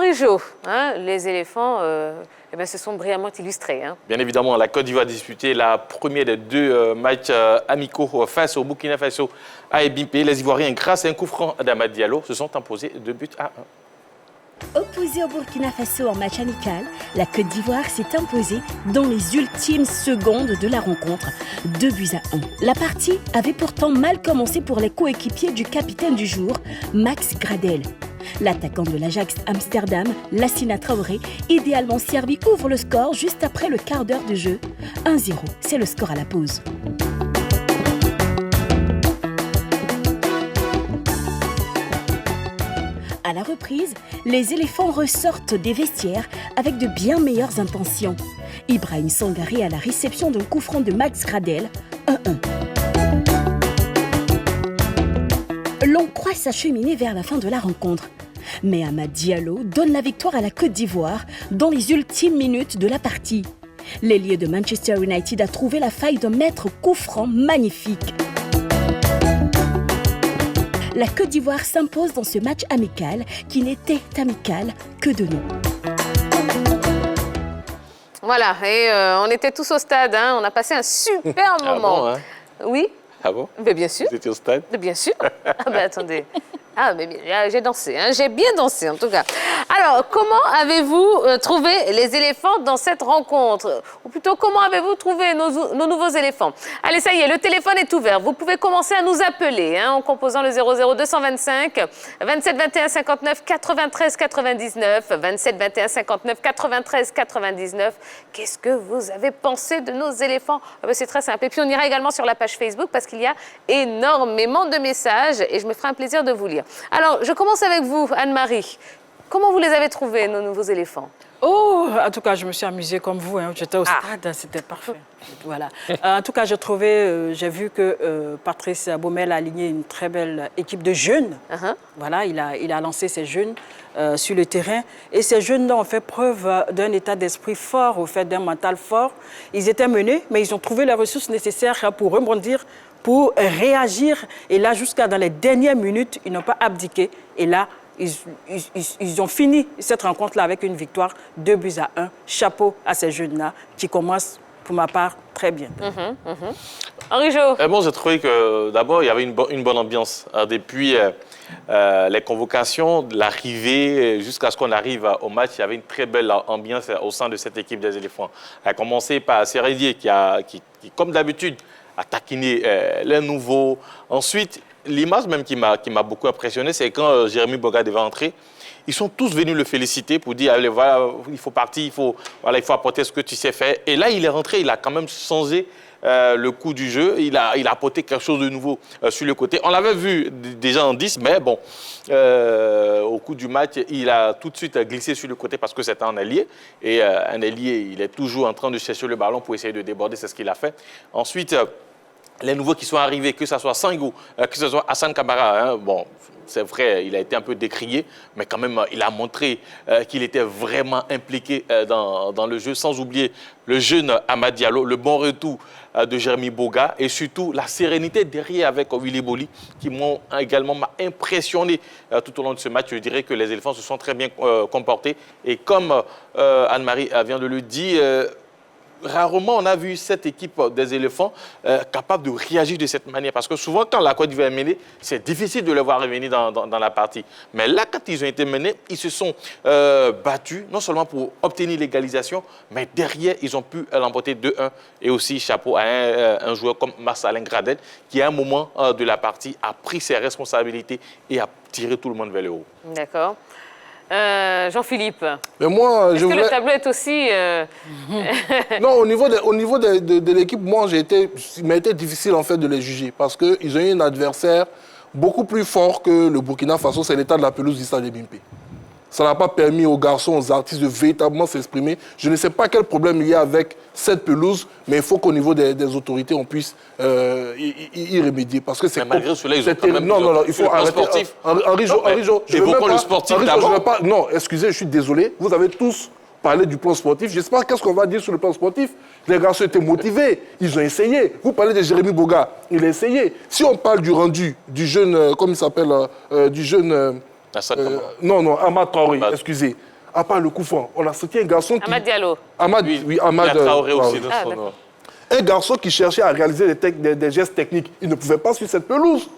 Henri Jo, hein, les éléphants se sont brillamment illustrés. Hein. Bien évidemment, la Côte d'Ivoire a disputé la première des deux matchs amicaux face au Burkina Faso à Ebimpe. Les Ivoiriens, grâce à un coup franc d'Amad Diallo, se sont imposés 2-1. Opposée au Burkina Faso en match amical, la Côte d'Ivoire s'est imposée dans les ultimes secondes de la rencontre, 2-1. La partie avait pourtant mal commencé pour les coéquipiers du capitaine du jour, Max Gradel. L'attaquant de l'Ajax Amsterdam, Lassina Traoré, idéalement servi, ouvre le score juste après le quart d'heure de jeu. 1-0, c'est le score à la pause. À la reprise, les éléphants ressortent des vestiaires avec de bien meilleures intentions. Ibrahim Sangaré à la réception d'un coup franc de Max Gradel, 1-1. L'on croit s'acheminer vers la fin de la rencontre. Mais Amad Diallo donne la victoire à la Côte d'Ivoire dans les ultimes minutes de la partie. L'ailier de Manchester United a trouvé la faille d'un maître coup franc magnifique. La Côte d'Ivoire s'impose dans ce match amical qui n'était amical que de nom. Voilà, et on était tous au stade, hein. On a passé un super moment. Ah bon, hein? Oui. Ah bon? Mais bien sûr. Vous étiez au stade? Bien sûr. Ah ben attendez. Ah, mais j'ai dansé, hein. J'ai bien dansé en tout cas. Alors, comment avez-vous trouvé les éléphants dans cette rencontre? Ou plutôt, comment avez-vous trouvé nos nouveaux éléphants? Allez, ça y est, le téléphone est ouvert. Vous pouvez commencer à nous appeler en composant le 00225 27 21 59 93 99 27 21 59 93 99. Qu'est-ce que vous avez pensé de nos éléphants? C'est très simple. Et puis, on ira également sur la page Facebook parce qu'il y a énormément de messages et je me ferai un plaisir de vous lire. Alors, je commence avec vous, Anne-Marie. Comment vous les avez trouvés, nos nouveaux éléphants? Oh, en tout cas, je me suis amusée comme vous. Hein. J'étais au stade, c'était parfait. Voilà. En tout cas, j'ai vu que Patrice Baumel a aligné une très belle équipe de jeunes. Voilà, il a lancé ces jeunes sur le terrain. Et ces jeunes-là ont fait preuve d'un état d'esprit fort, au fait d'un mental fort. Ils étaient menés, mais ils ont trouvé les ressources nécessaires pour rebondir, pour réagir. Et là, jusqu'à dans les dernières minutes, ils n'ont pas abdiqué. Et là, ils ont fini cette rencontre-là avec une victoire 2-1. Chapeau à ces jeunes-là qui commencent, pour ma part, très bien. Henri Jo. Bon, j'ai trouvé que d'abord, il y avait une bonne ambiance. Depuis les convocations, l'arrivée, jusqu'à ce qu'on arrive au match, il y avait une très belle ambiance au sein de cette équipe des éléphants. À commencer par Seredier qui, comme d'habitude, a taquiné les nouveaux. Ensuite, l'image même qui m'a beaucoup impressionné, c'est quand Jérémy Boga devait entrer, ils sont tous venus le féliciter pour dire, allez, voilà, il faut partir, il faut apporter ce que tu sais faire. Et là, il est rentré, il a quand même changé le coup du jeu, il a apporté quelque chose de nouveau sur le côté. On l'avait vu déjà en 10, mais bon, au coup du match, il a tout de suite glissé sur le côté parce que c'était un ailier. Et un ailier, il est toujours en train de chercher le ballon pour essayer de déborder, c'est ce qu'il a fait. Ensuite, les nouveaux qui sont arrivés, que ce soit Sango, que ce soit Hassan Kamara, bon, c'est vrai, il a été un peu décrié, mais quand même, il a montré qu'il était vraiment impliqué dans le jeu, sans oublier le jeune Amad Diallo, le bon retour de Jérémy Boga et surtout la sérénité derrière avec Willy Boli qui m'ont également impressionné tout au long de ce match. Je dirais que les éléphants se sont très bien comportés et comme Anne-Marie vient de le dire, rarement on a vu cette équipe des éléphants capable de réagir de cette manière. Parce que souvent, quand la Côte d'Ivoire est menée, c'est difficile de les voir revenir dans la partie. Mais là, quand ils ont été menés, ils se sont battus, non seulement pour obtenir l'égalisation, mais derrière, ils ont pu l'emporter 2-1. Et aussi, chapeau à un joueur comme Marcelin Gradel, qui à un moment de la partie a pris ses responsabilités et a tiré tout le monde vers le haut. D'accord. Jean-Philippe, mais moi, est-ce que le tableau est aussi... Non, au niveau de l'équipe, moi, il m'a été difficile en fait de les juger parce qu'ils ont eu un adversaire beaucoup plus fort que le Burkina Faso, c'est l'état de la pelouse du stade Ebimpe. Ça n'a pas permis aux garçons, aux artistes de véritablement s'exprimer. Je ne sais pas quel problème il y a avec cette pelouse, mais il faut qu'au niveau des autorités, on puisse y remédier. Parce que c'est malgré cela, ils ont quand même... Non, il faut arrêter. Sportif. Henri Jo, évoquons le sportif d'abord. Non, excusez, je suis désolé. Vous avez tous parlé du plan sportif. Je ne sais pas qu'est-ce qu'on va dire sur le plan sportif. Les garçons étaient motivés. Ils ont essayé. Vous parlez de Jérémy Boga. Il a essayé. Si on parle du rendu du jeune, comment il s'appelle, du jeune... Non, Amad Traoré, excusez. à part le coup franc. On a sorti un garçon qui... Amad Diallo. Amad, oui, Amad. Il y a Traoré aussi ouais. dans son nom. Un garçon qui cherchait à réaliser des gestes techniques. Il ne pouvait pas sur cette pelouse.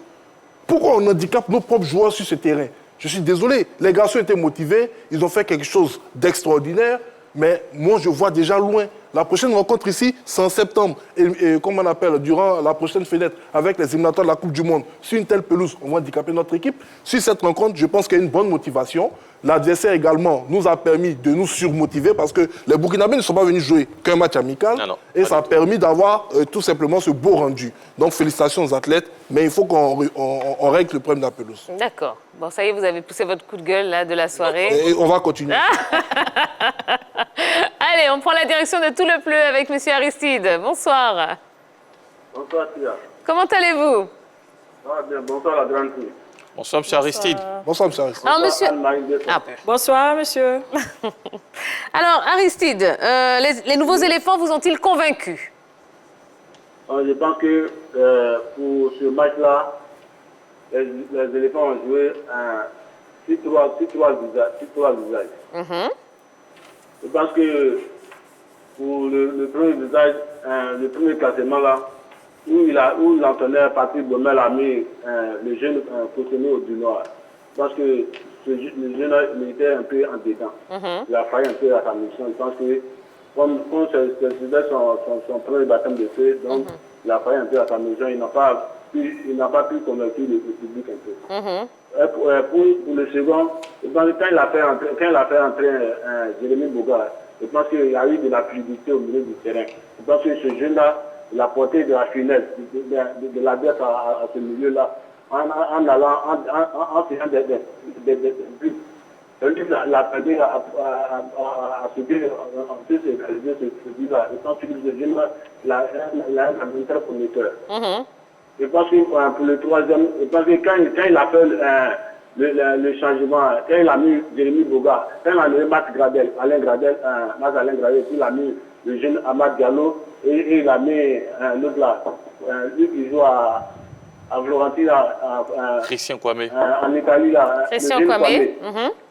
Pourquoi on handicape nos propres joueurs sur ce terrain? Je suis désolé. Les garçons étaient motivés. Ils ont fait quelque chose d'extraordinaire. Mais moi, je vois déjà loin. La prochaine rencontre ici, c'est en septembre. Et comme on appelle, durant la prochaine fenêtre, avec les éliminatoires de la Coupe du Monde, sur une telle pelouse, on va handicaper notre équipe. Sur cette rencontre, je pense qu'il y a une bonne motivation. L'adversaire également nous a permis de nous surmotiver parce que les Burkinabés ne sont pas venus jouer qu'un match amical. Non, et ça a permis d'avoir tout simplement ce beau rendu. Donc félicitations aux athlètes, mais il faut qu'on règle le problème de la pelouse. D'accord. Bon, ça y est, vous avez poussé votre coup de gueule là, de la soirée. Et on va continuer. Allez, on prend la direction de Tout le Pleu avec M. Aristide. Bonsoir. Bonsoir, Tia. Comment allez-vous? Ça va bien. Bonsoir, la grande fille. Bonsoir, M. Aristide. Bonsoir, M. Aristide. Alors, monsieur... Ah. Bonsoir, monsieur. Alors, Aristide, les nouveaux éléphants vous ont-ils convaincu? Je pense que pour ce match-là, les éléphants ont joué sur trois visages. Je pense que pour le premier visage, le premier classement là, où l'entraîneur Patrick Baumel a mis le jeune Cotonou du Nord. Je pense que le jeune était un peu en dedans. Il a failli un peu à sa mission. Je pense que comme c'était son premier baptême de feu, donc il a failli un peu à sa mission. Il n'a pas pu convaincre le public un peu. Pour le second, je pense que quand il a fait entrer Jérémy Boga, je pense qu'il y a eu de la fluidité au milieu du terrain. Je pense que ce jeune-là, il a porté de la finesse, de la dette à ce milieu-là, en faisant des buts. Il a permis à subir ce but-là. Je pense que ce jeune-là, il a un très prometteur. Je pense que pour le troisième, je pense que quand il a fait le changement, quand il a mis Jérémy Boga, quand il a mis Alain Gradel, puis il a mis le jeune Amad Diallo, et il a mis l'autre là, lui qui joue à Florentie, Christian Kwame. En Italie, là. Christian Kwame.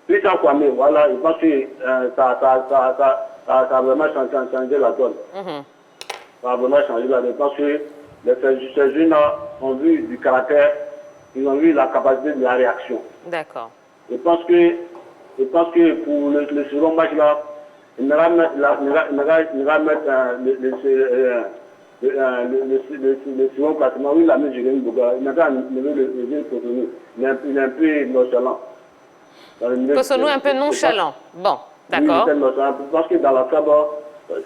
Christian Kwame, voilà, je pense que ça a vraiment changé la donne. Ça a vraiment changé la donne. Je pense que ces jeunes-là ont vu du caractère, ils ont vu la capacité de la réaction. D'accord. Je pense que pour le second match-là, il va mettre le second classement. Oui, il a mis Jérémy Boga. Il n'a pas enlevé le jeune Cotonou. Il est un peu nonchalant. Cotonou un peu nonchalant. Bon, d'accord. Oui, parce que dans la Saba,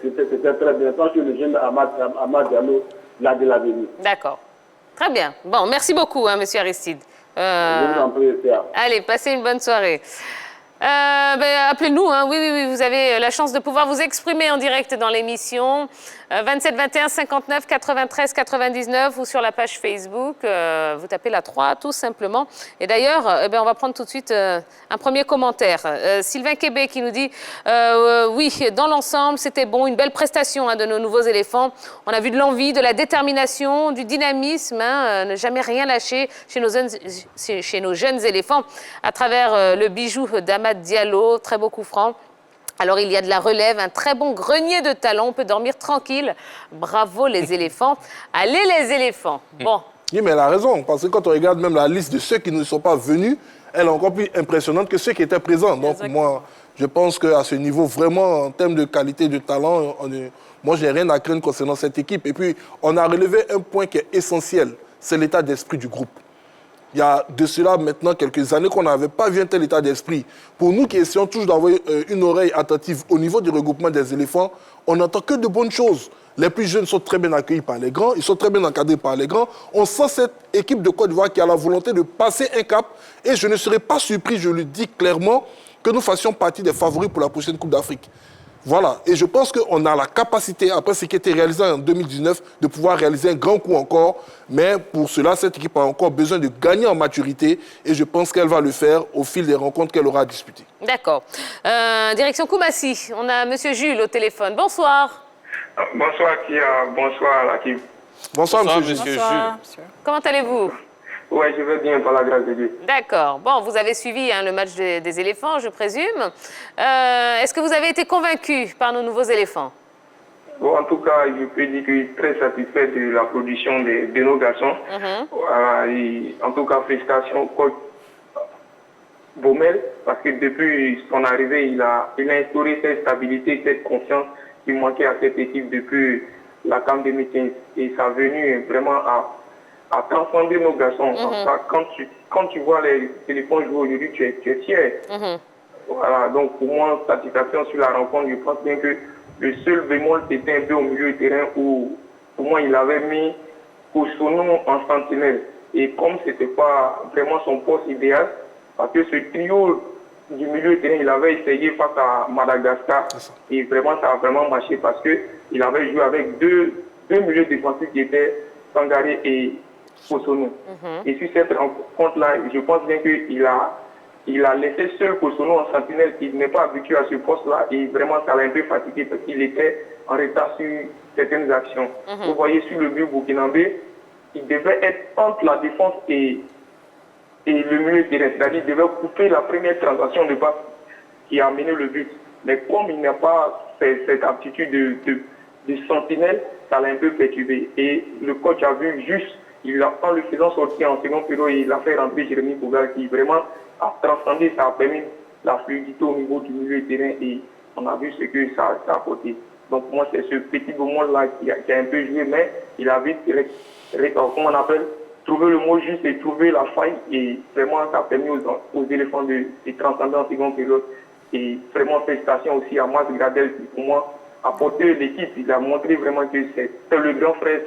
c'était très bien. Parce que le jeune Amad Diallo, il a de l'avenir. D'accord. Très bien. Bon, merci beaucoup, hein, monsieur Aristide. Je vous en prie, Pierre. Allez, passez une bonne soirée. Appelez-nous, hein. Oui, vous avez la chance de pouvoir vous exprimer en direct dans l'émission. 27 21 59 93 99 ou sur la page Facebook. Vous tapez la 3 tout simplement. Et d'ailleurs, on va prendre tout de suite un premier commentaire. Sylvain Québec qui nous dit oui, dans l'ensemble, c'était bon, une belle prestation de nos nouveaux éléphants. On a vu de l'envie, de la détermination, du dynamisme, ne jamais rien lâcher chez nos jeunes éléphants à travers le bijou d'Amad Diallo, très beau coup franc. Alors, il y a de la relève, un très bon grenier de talent. On peut dormir tranquille. Bravo, les éléphants. Allez, les éléphants. Bon. Oui, mais elle a raison. Parce que quand on regarde même la liste de ceux qui ne sont pas venus, elle est encore plus impressionnante que ceux qui étaient présents. Donc, moi, je pense qu'à ce niveau, vraiment, en termes de qualité de talent, moi, je n'ai rien à craindre concernant cette équipe. Et puis, on a relevé un point qui est essentiel. C'est l'état d'esprit du groupe. Il y a de cela maintenant quelques années qu'on n'avait pas vu un tel état d'esprit. Pour nous qui essayons toujours d'avoir une oreille attentive au niveau du regroupement des éléphants, on n'entend que de bonnes choses. Les plus jeunes sont très bien accueillis par les grands, ils sont très bien encadrés par les grands. On sent cette équipe de Côte d'Ivoire qui a la volonté de passer un cap. Et je ne serais pas surpris, je le dis clairement, que nous fassions partie des favoris pour la prochaine Coupe d'Afrique. Voilà, et je pense qu'on a la capacité, après ce qui a été réalisé en 2019, de pouvoir réaliser un grand coup encore. Mais pour cela, cette équipe a encore besoin de gagner en maturité et je pense qu'elle va le faire au fil des rencontres qu'elle aura disputées. D'accord. Direction Koumassi, on a M. Jules au téléphone. Bonsoir. Bonsoir, Kia. Bonsoir, Lakib. Bonsoir, M. Jules. Comment allez-vous? Oui, je vais bien, par la grâce de Dieu. D'accord. Bon, vous avez suivi le match des éléphants, je présume. Est-ce que vous avez été convaincu par nos nouveaux éléphants? Bon, en tout cas, je peux dire que je suis très satisfait de la production de nos garçons. Voilà, et en tout cas, félicitations au coach Baumel, parce que depuis son arrivée, il a instauré cette stabilité, cette confiance qui manquait à cette équipe depuis la CAN 2015. Et ça a venu vraiment à transcender nos garçons. Quand tu vois les éléphants jouer aujourd'hui, tu es fier. Voilà, donc pour moi, satisfaction sur la rencontre, je pense bien que le seul bémol, c'était un peu au milieu du terrain où, pour moi, il avait mis Kosono en sentinelle. Et comme ce n'était pas vraiment son poste idéal, parce que ce trio du milieu du terrain, il avait essayé face à Madagascar. Et vraiment, ça a vraiment marché parce qu'il avait joué avec deux milieux défensifs qui étaient Sangaré et Kosono. Et sur cette rencontre-là, je pense bien qu'il a laissé seul Kosono en sentinelle, qui n'est pas habitué à ce poste-là, et vraiment ça l'a un peu fatigué parce qu'il était en retard sur certaines actions. Vous voyez sur le but burkinabé, il devait être entre la défense et le milieu de terrain, c'est-à-dire il devait couper la première transaction de passe qui a amené le but. Mais comme il n'a pas cette aptitude de sentinelle, ça l'a un peu perturbé. Et le coach a vu juste, en le faisant sortir en second période, il a fait rentrer Jérémy Bougal qui vraiment a transcendé, ça a permis la fluidité au niveau du milieu de terrain et on a vu ce que ça a apporté. Donc moi, c'est ce petit moment-là qui a un peu joué, mais il a vite, comment on appelle, trouver le mot juste et trouver la faille. Et vraiment, ça a permis aux éléphants de transcender en seconde période. Et vraiment, félicitations aussi à Mas Gradel qui, pour moi, a porté l'équipe. Il a montré vraiment que c'est le grand frère.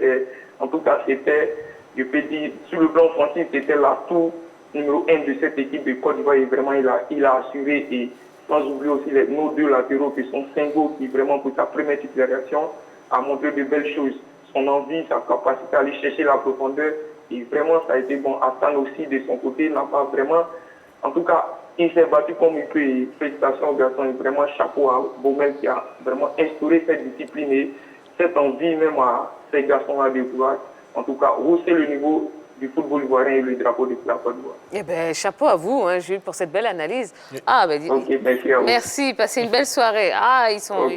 En tout cas, c'était, je peux dire, sur le plan offensif, c'était l'atout numéro 1 de cette équipe de Côte d'Ivoire. Et vraiment, il a assuré. Et sans oublier aussi nos deux latéraux qui sont Sengo, qui vraiment, pour sa première titularisation, a montré de belles choses. Son envie, sa capacité à aller chercher la profondeur. Et vraiment, ça a été bon. Hassan aussi, de son côté, n'a pas vraiment... En tout cas, il s'est battu comme il peut. Et félicitations aux garçons. Et vraiment, chapeau à Baumel qui a vraiment instauré cette discipline et cette envie même à ces garçons-là de pouvoir, en tout cas, hausser le niveau du football ivoirien et le drapeau de la Côte d'Ivoire. Eh bien, chapeau à vous, Jules, pour cette belle analyse. Ah, ben, okay, merci à vous. Merci, passez une belle soirée. Ah, ils sont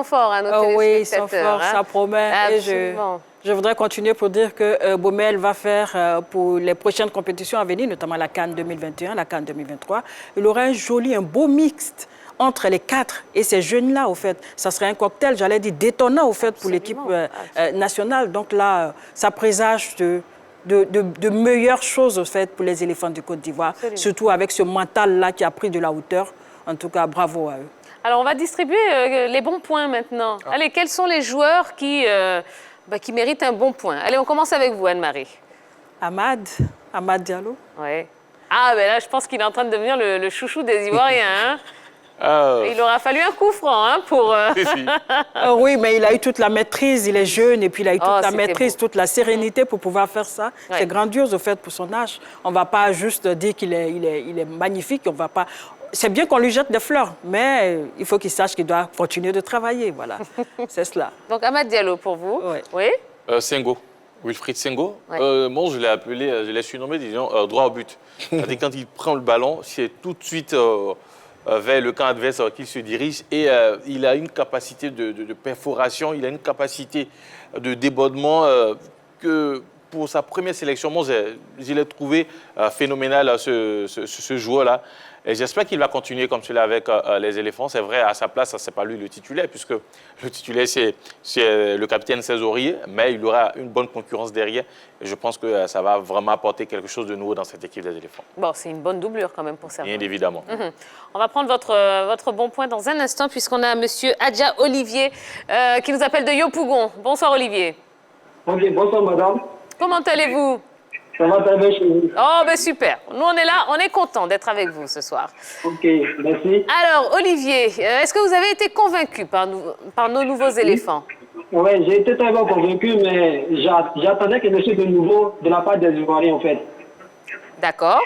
forts, nos téléspectateurs. Oui, ils sont forts, ça promet. Absolument. Je voudrais continuer pour dire que Baumel va faire pour les prochaines compétitions à venir, notamment la CAN 2021, la CAN 2023, il aura un beau mixte entre les quatre. Et ces jeunes-là, au fait, ça serait un cocktail, j'allais dire, détonnant, au fait, pour l'équipe nationale. Donc là, ça présage de meilleures choses, au fait, pour les éléphants de Côte d'Ivoire, surtout avec ce mental-là qui a pris de la hauteur. En tout cas, bravo à eux. Alors, on va distribuer les bons points maintenant. Allez, quels sont les joueurs qui méritent un bon point? Allez, on commence avec vous, Anne-Marie. Amad Diallo. Oui. Ah, ben là, je pense qu'il est en train de devenir le chouchou des Ivoiriens. Il aura fallu un coup franc pour... Oui, mais il a eu toute la maîtrise, il est jeune, et puis il a eu toute la maîtrise, toute la sérénité pour pouvoir faire ça. Ouais. C'est grandiose, au fait, pour son âge. On ne va pas juste dire qu'il est magnifique, on va pas... C'est bien qu'on lui jette des fleurs, mais il faut qu'il sache qu'il doit continuer de travailler, voilà. C'est cela. Donc, Amad Diallo, pour vous. Oui. Sengo. Wilfried Sengo. Ouais. Moi, je l'ai appelé, je l'ai surnommé, disons, droit au but. C'est-à-dire, quand il prend le ballon, c'est tout de suite... vers le camp adverse qu'il se dirige et il a une capacité de perforation, il a une capacité de débordement que pour sa première sélection, moi je l'ai trouvé phénoménal ce joueur-là. Et j'espère qu'il va continuer comme cela avec les éléphants. C'est vrai, à sa place, ce n'est pas lui le titulaire, puisque le titulaire, c'est le capitaine Césorier, mais il aura une bonne concurrence derrière. Et je pense que ça va vraiment apporter quelque chose de nouveau dans cette équipe des éléphants. Bon, c'est une bonne doublure quand même pour certains. Bien évidemment. On va prendre votre bon point dans un instant, puisqu'on a M. Adja Olivier qui nous appelle de Yopougon. Bonsoir Olivier. Ok, bonsoir madame. Comment allez-vous? Ça va très bien chez vous. Oh, ben super. Nous, on est là, on est content d'être avec vous ce soir. Ok, merci. Alors, Olivier, est-ce que vous avez été convaincu par nos nouveaux éléphants? Oui, j'ai été très bien convaincu, mais j'attendais quelque chose de nouveau de la part des Ivoiriens, en fait. D'accord.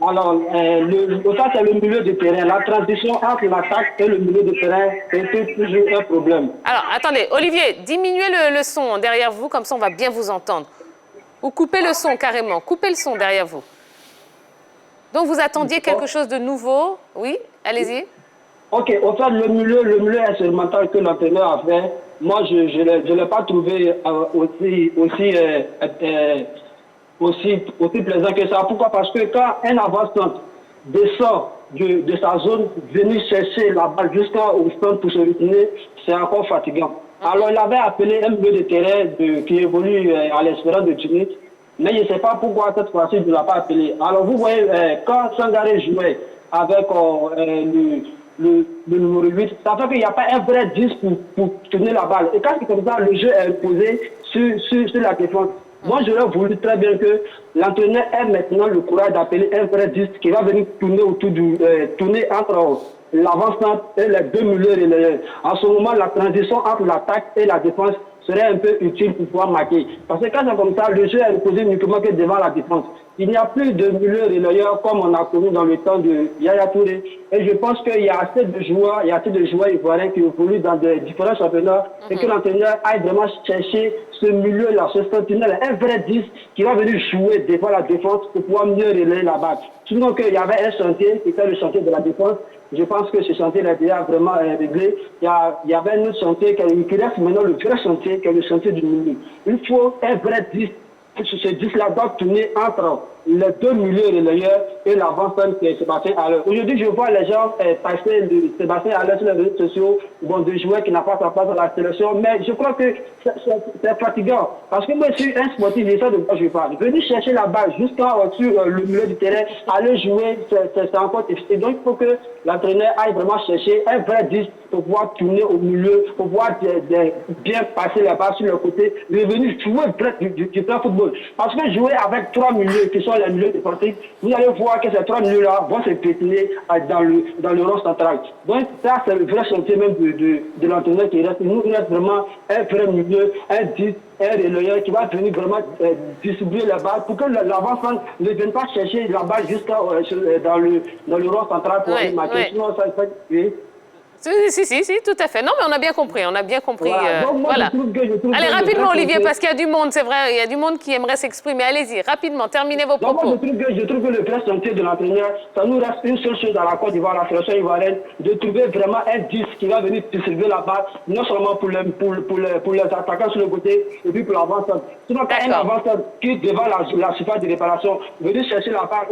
Alors, ça, c'est le milieu de terrain. La transition entre l'attaque et le milieu de terrain, c'est toujours un problème. Alors, attendez, Olivier, diminuez le son derrière vous, comme ça, on va bien vous entendre. Ou coupez le son carrément, coupez le son derrière vous. Donc vous attendiez quelque chose de nouveau. Oui, allez-y. Ok, au fait, le milieu instrumental que l'entraîneur a fait, moi, je ne l'ai pas trouvé aussi plaisant que ça. Pourquoi? Parce que quand un avancement descend de sa zone, venir chercher la balle jusqu'au stand pour se retourner, c'est encore fatigant. Alors, il avait appelé un milieu de terrain qui évolue à l'Espérance de Tunis, mais je ne sais pas pourquoi cette fois-ci, il ne l'a pas appelé. Alors, vous voyez, quand Sangaré jouait avec le numéro 8, ça fait qu'il n'y a pas un vrai 10 pour tourner la balle. Et quand c'est comme ça, le jeu est imposé sur la défense. Moi, j'aurais voulu très bien que l'entraîneur ait maintenant le courage d'appeler un vrai 10 qui va venir tourner entre l'avancement et les deux milieux. En ce moment, la transition entre l'attaque et la défense serait un peu utile pour pouvoir marquer. Parce que quand c'est comme ça, le jeu est reposé uniquement que devant la défense. Il n'y a plus de milieu relayeur comme on a connu dans le temps de Yaya Touré. Et je pense qu'il y a assez de joueurs, ivoiriens qui évoluent dans des différents championnats et que l'entraîneur aille vraiment chercher ce milieu-là, ce sentinelle, un vrai 10 qui va venir jouer devant la défense pour pouvoir mieux relayer la balle. Sinon qu'il y avait un chantier, qui était le chantier de la défense. Je pense que ce chantier est déjà vraiment réglé. Il y avait un autre chantier qui reste maintenant le vrai chantier, qui est le chantier du milieu. Il faut un vrai 10. Ce 10-là doit tourner entre les deux milieux relayeurs et l'avant-scène qui est Sébastien Haller. Aujourd'hui, je vois les gens passer de Sébastien Haller sur les réseaux sociaux, de joueurs qui n'ont pas sa place dans la sélection, mais je crois que c'est fatigant. Parce que moi, je suis un sportif, et ça de quoi je parle. Venir chercher la balle sur le milieu du terrain, aller jouer, c'est encore difficile. Donc, il faut que l'entraîneur aille vraiment chercher un vrai 10 pour pouvoir tourner au milieu, pour pouvoir bien passer la balle sur le côté, revenir jouer du plan football. Parce que jouer avec trois milieux qui sont les milieux défensifs, vous allez voir que ces trois milieux-là vont se pétiner dans le rond central. Donc ça, c'est le vrai chantier même de l'entraîneur qui reste. Il nous reste vraiment un vrai milieu, un 10, un relayeur qui va venir vraiment distribuer la balle pour que l'avant-centre ne vienne pas chercher la balle jusqu'à dans le rond central pour aller marquer. Sinon, ça fait... Si, tout à fait. Non, mais on a bien compris, Voilà. Donc, moi, voilà. je trouve Allez, que rapidement, Olivier, parce qu'il y a du monde, c'est vrai, il y a du monde qui aimerait s'exprimer. Allez-y, rapidement, terminez vos propos. Moi, je trouve que le vrai chantier de l'entraîneur, ça nous reste une seule chose à la Côte d'Ivoire, la sélection ivoirienne, de trouver vraiment un 10 qui va venir distribuer la balle, non seulement pour les attaquants sur le côté, et puis pour l'avant-centre. Sinon, quand un avant-centre qui est devant la surface de réparation, venir chercher la balle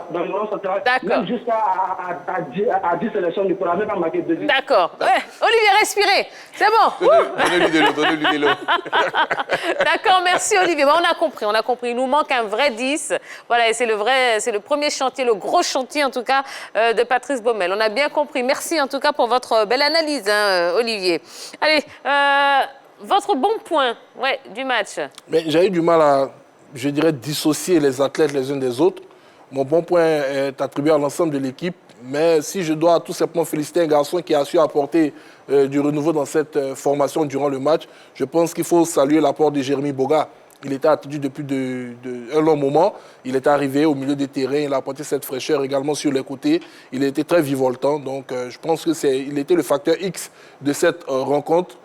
dans le rond central, même jusqu'à 10 sélections, il ne pourra même pas marquer 2 buts. D'accord. Ouais. Olivier, respirez. C'est bon. Donnez-lui de l'eau. D'accord, merci Olivier. Bon, on a compris. Il nous manque un vrai 10. Voilà, et c'est le premier chantier, le gros chantier en tout cas de Patrice Baumel. On a bien compris. Merci en tout cas pour votre belle analyse, Olivier. Allez, votre bon point du match. Mais j'ai eu du mal à, je dirais, dissocier les athlètes les uns des autres. Mon bon point est attribué à l'ensemble de l'équipe. Mais si je dois tout simplement féliciter un garçon qui a su apporter du renouveau dans cette formation durant le match, je pense qu'il faut saluer l'apport de Jérémy Boga. Il était attendu depuis un long moment. Il est arrivé au milieu des terrains. Il a apporté cette fraîcheur également sur les côtés. Il a été très vivoltant. Donc, je pense qu'il était le facteur X de cette rencontre.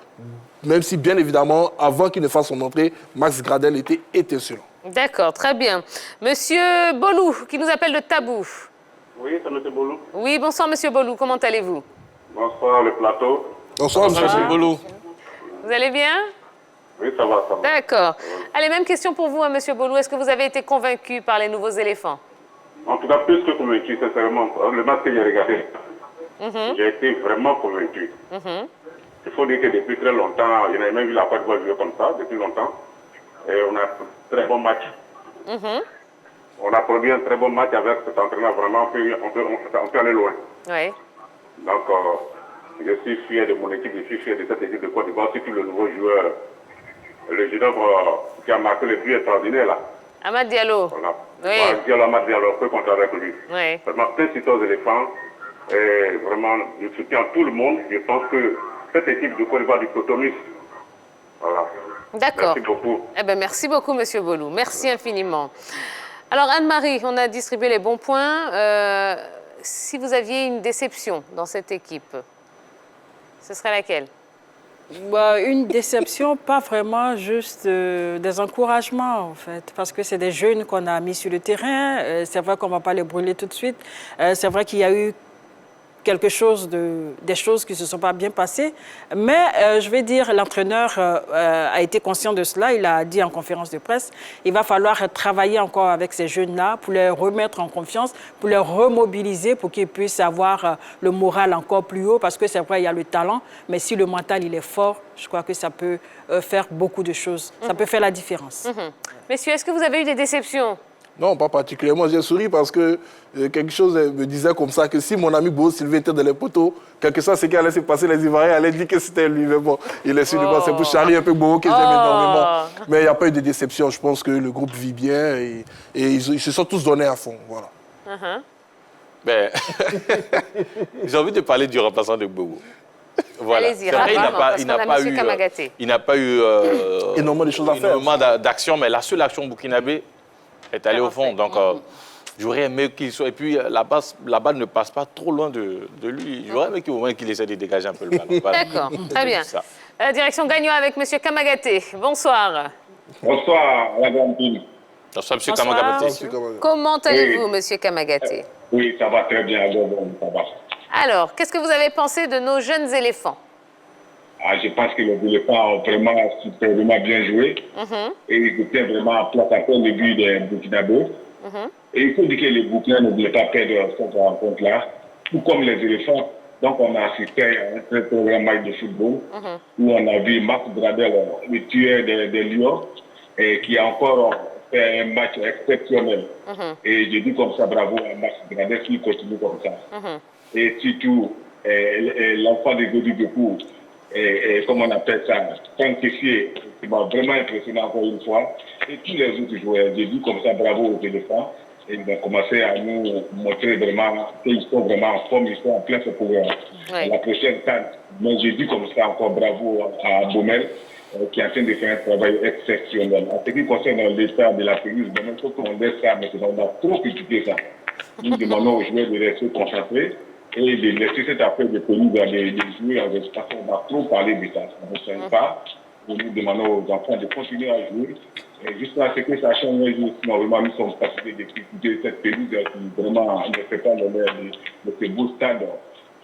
Même si, bien évidemment, avant qu'il ne fasse son entrée, Max Gradel était étincelant. D'accord, très bien. Monsieur Bolou, qui nous appelle de Tabou. Oui, c'est M. Bolou. Oui, bonsoir, Monsieur Bolou. Comment allez-vous? Bonsoir, le plateau. Bonsoir, M. Bolou. Vous allez bien? Oui, ça va, ça va. D'accord. Allez, même question pour vous, M. Bolou. Est-ce que vous avez été convaincu par les nouveaux éléphants? En tout cas, plus que convaincu, sincèrement. Le match que j'ai regardé, j'ai été vraiment convaincu. Il faut dire que depuis très longtemps, je n'avais même vu la Côte d'Ivoire jouer comme ça, depuis longtemps. Et on a un très bon match. On a produit un très bon match avec cet entraîneur. Vraiment, on peut aller loin. Oui. Donc, je suis fier de mon équipe, je suis fier de cette équipe de Côte d'Ivoire, surtout le nouveau joueur, le jeune homme qui a marqué le but extraordinaire là. Amad Diallo. Voilà. Oui. Amad Diallo, on peut compter avec lui. Oui. Vraiment, félicitations aux éléphants. Et vraiment, je soutiens tout le monde. Je pense que cette équipe de Côte d'Ivoire du Cotonou, voilà. D'accord. Merci beaucoup. Eh bien, merci beaucoup, M. Bolou. Merci infiniment. Alors, Anne-Marie, on a distribué les bons points. Si vous aviez une déception dans cette équipe, ce serait laquelle? Une déception, pas vraiment, juste des encouragements en fait, parce que c'est des jeunes qu'on a mis sur le terrain. C'est vrai qu'on ne va pas les brûler tout de suite. C'est vrai qu'il y a eu des choses qui ne se sont pas bien passées. Mais je vais dire, l'entraîneur a été conscient de cela. Il a dit en conférence de presse, il va falloir travailler encore avec ces jeunes-là pour les remettre en confiance, pour les remobiliser, pour qu'ils puissent avoir le moral encore plus haut. Parce que c'est vrai, il y a le talent, mais si le mental il est fort, je crois que ça peut faire beaucoup de choses. Ça peut faire la différence. Messieurs, est-ce que vous avez eu des déceptions? Non, pas particulièrement. J'ai souri parce que quelque chose me disait comme ça, que si mon ami Beau Sylvain était dans les poteaux, quelque chose, c'est qu'il allait se passer, les Ivoiriens allaient dire que c'était lui. Mais bon, il est sur le banc. C'est pour charrier un peu Beau, que j'aime énormément. Mais il n'y a pas eu de déception. Je pense que le groupe vit bien et ils se sont tous donnés à fond. Voilà. Ben, j'ai envie de parler du remplaçant de Bobo. Voilà. Allez-y, rapidement, parce qu'on a M. Kamagaté. Il n'a pas eu énormément de choses à faire. Énormément d'action, mais la seule action burkinabé est allée au fond. Donc, j'aurais aimé qu'il soit... Et puis, la balle ne passe pas trop loin de lui. J'aurais aimé qu'il essaie de dégager un peu le ballon. Voilà. D'accord, très bien. Direction Gagnon avec M. Kamagaté. Bonsoir. Bonsoir, la grande team. Bonsoir, M. Kamagaté. Comment allez-vous, M. Kamagaté? Oui, ça va très bien. Ça va. Alors, qu'est-ce que vous avez pensé de nos jeunes éléphants? Je pense que les éléphants ont vraiment superbement bien joué. Et ils étaient vraiment à place à terre le but des Burkinabés. Et il faut dire que les Burkinabés ne voulaient pas perdre cette rencontre-là, tout comme les éléphants. Donc, on a assisté à un très grand match de football où on a vu Marc Bradel, le tueur des Lions, et qui a encore fait un match exceptionnel. Et je dis comme ça, bravo à Marc Bradel qui continue comme ça. Et surtout, l'enfant de Godi Bekou, et comme on appelle ça, sanctifié, qui m'a vraiment impressionné encore une fois. Et tous les autres joueurs, j'ai dit comme ça, bravo aux éléphants. Et ils ont commencé à nous montrer vraiment qu'ils sont vraiment en forme, ils sont en plein pour la prochaine CAN. Mais j'ai dit comme ça encore bravo à Baumel, qui est en train de faire un travail exceptionnel. En ce qui concerne l'état de la pelouse, il faut qu'on laisse ça maintenant. On a trop critiqué ça. Nous demandons aux joueurs de rester concentrés et de laisser cette affaire de pelouse à les jouer en espace. On a trop parlé de ça. On ne sait pas. Nous demandons aux enfants de continuer à jouer. Jusqu'à ce que ça change, normalement, nous sommes capables de critiquer cette pelouse qui vraiment ne fait pas l'honneur de ce beau stade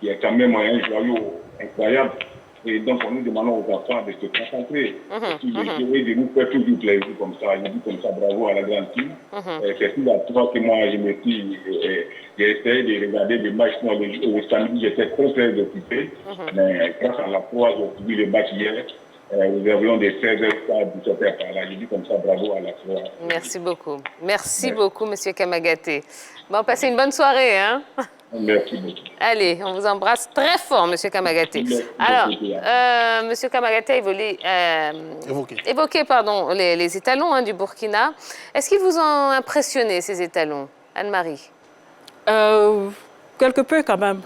qui est quand même un joyau incroyable. Et donc, nous demandons aux enfants de se concentrer et de nous faire toujours plaisir comme ça. Je dis comme ça, bravo à la grande team. C'est tout la fois que moi, j'ai essayé de regarder les matchs. Le samedi, j'étais très occupé. Mais grâce à la foi, j'ai suivi les matchs hier. Nous avions des 16h à 17h par là. Je dis comme ça, bravo à la foi. Merci beaucoup. Merci beaucoup, M. Kamagaté. Bon, passez une bonne soirée. Hein? Merci beaucoup. Allez, on vous embrasse très fort, M. Kamagaté. Alors, M. Kamagaté a évoqué les étalons du Burkina. Est-ce qu'ils vous ont impressionné, ces étalons, Anne-Marie? Quelque peu quand même.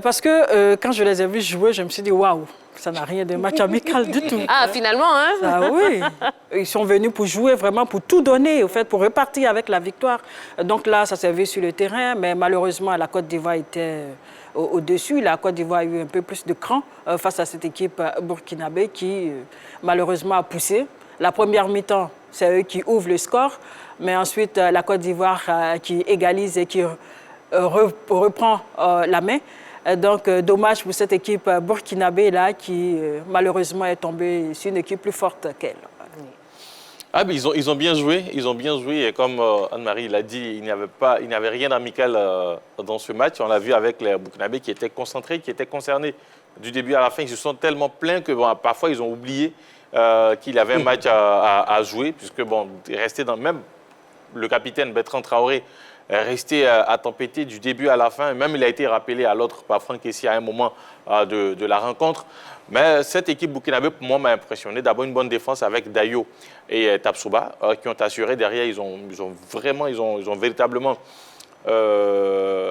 Parce que quand je les ai vus jouer, je me suis dit, waouh, ça n'a rien de match amical du tout. Ah, finalement, hein? Ah oui. Ils sont venus pour jouer, vraiment pour tout donner, au fait, pour repartir avec la victoire. Donc là, ça s'est vu sur le terrain, mais malheureusement, la Côte d'Ivoire était au-dessus. La Côte d'Ivoire a eu un peu plus de cran face à cette équipe burkinabé qui, malheureusement, a poussé. La première mi-temps, c'est eux qui ouvrent le score, mais ensuite, la Côte d'Ivoire qui égalise et qui reprend la main. Donc, dommage pour cette équipe burkinabé-là qui, malheureusement, est tombée sur une équipe plus forte qu'elle. Ah, mais ils ont bien joué. Ils ont bien joué. Et comme Anne-Marie l'a dit, il n'y avait rien d'amical dans ce match. On l'a vu avec les Burkinabés qui étaient concentrés, qui étaient concernés. Du début à la fin, ils se sont tellement plaints que parfois, ils ont oublié qu'il y avait un match à jouer, puisque, resté dans même le capitaine Bertrand Traoré, resté à tempêter du début à la fin. Même il a été rappelé à l'autre par Franck Kessie à un moment de la rencontre. Mais cette équipe burkinabé, pour moi, m'a impressionné. D'abord, une bonne défense avec Dayo et Tapsouba qui ont assuré. Derrière, ils ont véritablement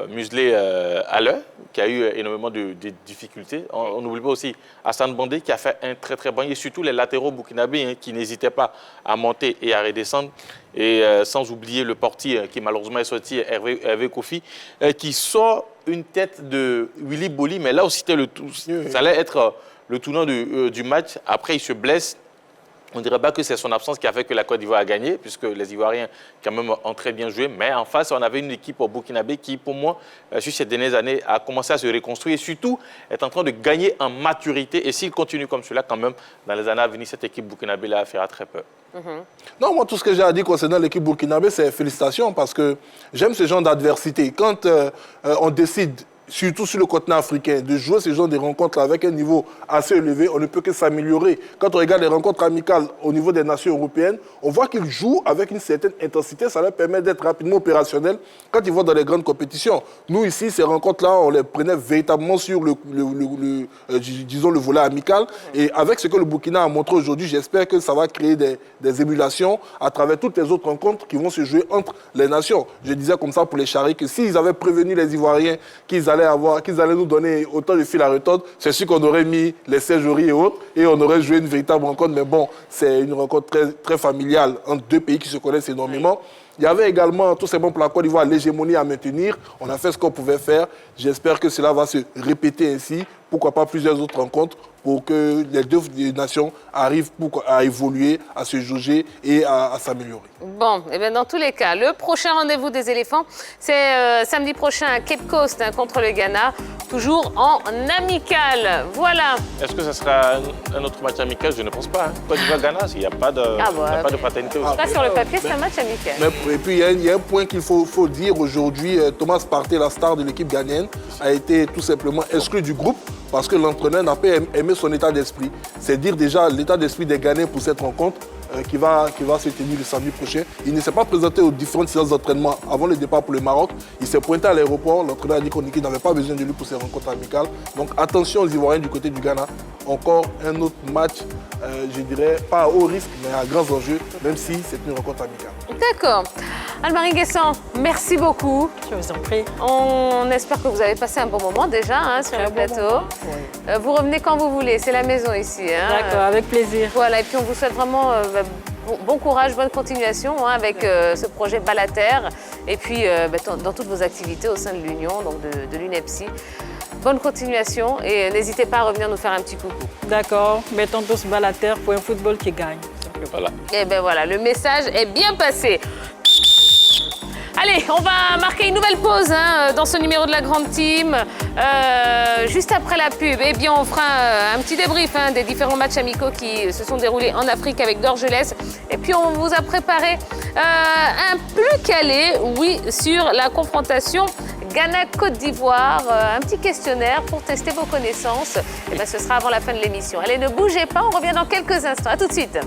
muselé à l'heure, qui a eu énormément de difficultés. On n'oublie pas aussi Hassan Bandé qui a fait un très très bon, et surtout les latéraux burkinabés qui n'hésitaient pas à monter et à redescendre. Et sans oublier le portier qui malheureusement est sorti, Hervé Kofi, qui sort une tête de Willy Boli, mais là aussi ça allait être le tournant du match. Après, il se blesse. On ne dirait pas que c'est son absence qui a fait que la Côte d'Ivoire a gagné, puisque les Ivoiriens, quand même, ont très bien joué. Mais en face, on avait une équipe burkinabé qui, pour moi, sur ces dernières années, a commencé à se reconstruire et surtout est en train de gagner en maturité. Et s'il continue comme cela, quand même, dans les années à venir, cette équipe burkinabé-là fera très peur. Non, moi, tout ce que j'ai à dire concernant l'équipe burkinabé, c'est félicitations, parce que j'aime ce genre d'adversité. Quand on décide, surtout sur le continent africain, de jouer ce genre de rencontres avec un niveau assez élevé, on ne peut que s'améliorer. Quand on regarde les rencontres amicales au niveau des nations européennes, on voit qu'ils jouent avec une certaine intensité, ça leur permet d'être rapidement opérationnels quand ils vont dans les grandes compétitions. Nous, ici, ces rencontres-là, on les prenait véritablement sur disons, le volet amical. Et avec ce que le Burkina a montré aujourd'hui, j'espère que ça va créer des émulations à travers toutes les autres rencontres qui vont se jouer entre les nations. Je disais comme ça pour les charrer que s'ils avaient prévenu les Ivoiriens qu'ils allaient nous donner autant de fil à retordre, c'est sûr qu'on aurait mis les Sergeries et autres et on aurait joué une véritable rencontre. Mais bon, c'est une rencontre très, très familiale entre deux pays qui se connaissent énormément. Il y avait également, tout simplement pour la Côte d'Ivoire, l'hégémonie à maintenir. On a fait ce qu'on pouvait faire. J'espère que cela va se répéter ainsi. Pourquoi pas plusieurs autres rencontres pour que les deux nations arrivent à évoluer, à se jauger et à s'améliorer. Bon, et bien dans tous les cas, le prochain rendez-vous des éléphants, c'est samedi prochain à Cape Coast contre le Ghana, toujours en amical. Voilà. Est-ce que ce sera un autre match amical? Je ne pense pas. Côte d'Ivoire-Ghana, il n'y a pas de fraternité aussi. Là, sur le papier, c'est un match amical. Et puis, il y a un point qu'il faut dire aujourd'hui. Thomas Partey, la star de l'équipe ghanéenne, a été tout simplement exclu du groupe parce que l'entraîneur n'a pas aimé son état d'esprit. C'est dire déjà l'état d'esprit des Ghanéens pour cette rencontre qui va se tenir le samedi prochain. Il ne s'est pas présenté aux différentes séances d'entraînement avant le départ pour le Maroc. Il s'est pointé à l'aéroport. L'entraîneur a dit qu'il n'avait pas besoin de lui pour ces rencontres amicales. Donc attention aux Ivoiriens du côté du Ghana. Encore un autre match, je dirais, pas à haut risque, mais à grands enjeux, même si c'est une rencontre amicale. D'accord. Anne-Marie Guessant, merci beaucoup. Je vous en prie. On espère que vous avez passé un bon moment déjà sur le plateau. Oui. Vous revenez quand vous voulez, c'est la maison ici. D'accord, avec plaisir. Voilà, et puis on vous souhaite vraiment bon courage, bonne continuation avec ce projet Balater et puis dans toutes vos activités au sein de l'Union, donc de l'UNEPSI. Bonne continuation et n'hésitez pas à revenir nous faire un petit coucou. D'accord, mettons tous Balater pour un football qui gagne. Voilà. Et bien voilà, le message est bien passé. Allez, on va marquer une nouvelle pause dans ce numéro de la Grande Team. Juste après la pub, eh bien, on fera un petit débrief des différents matchs amicaux qui se sont déroulés en Afrique avec Dorgelès. Et puis, on vous a préparé un plus calé, oui, sur la confrontation Ghana-Côte d'Ivoire. Un petit questionnaire pour tester vos connaissances. Et bien, ce sera avant la fin de l'émission. Allez, ne bougez pas, on revient dans quelques instants. À tout de suite.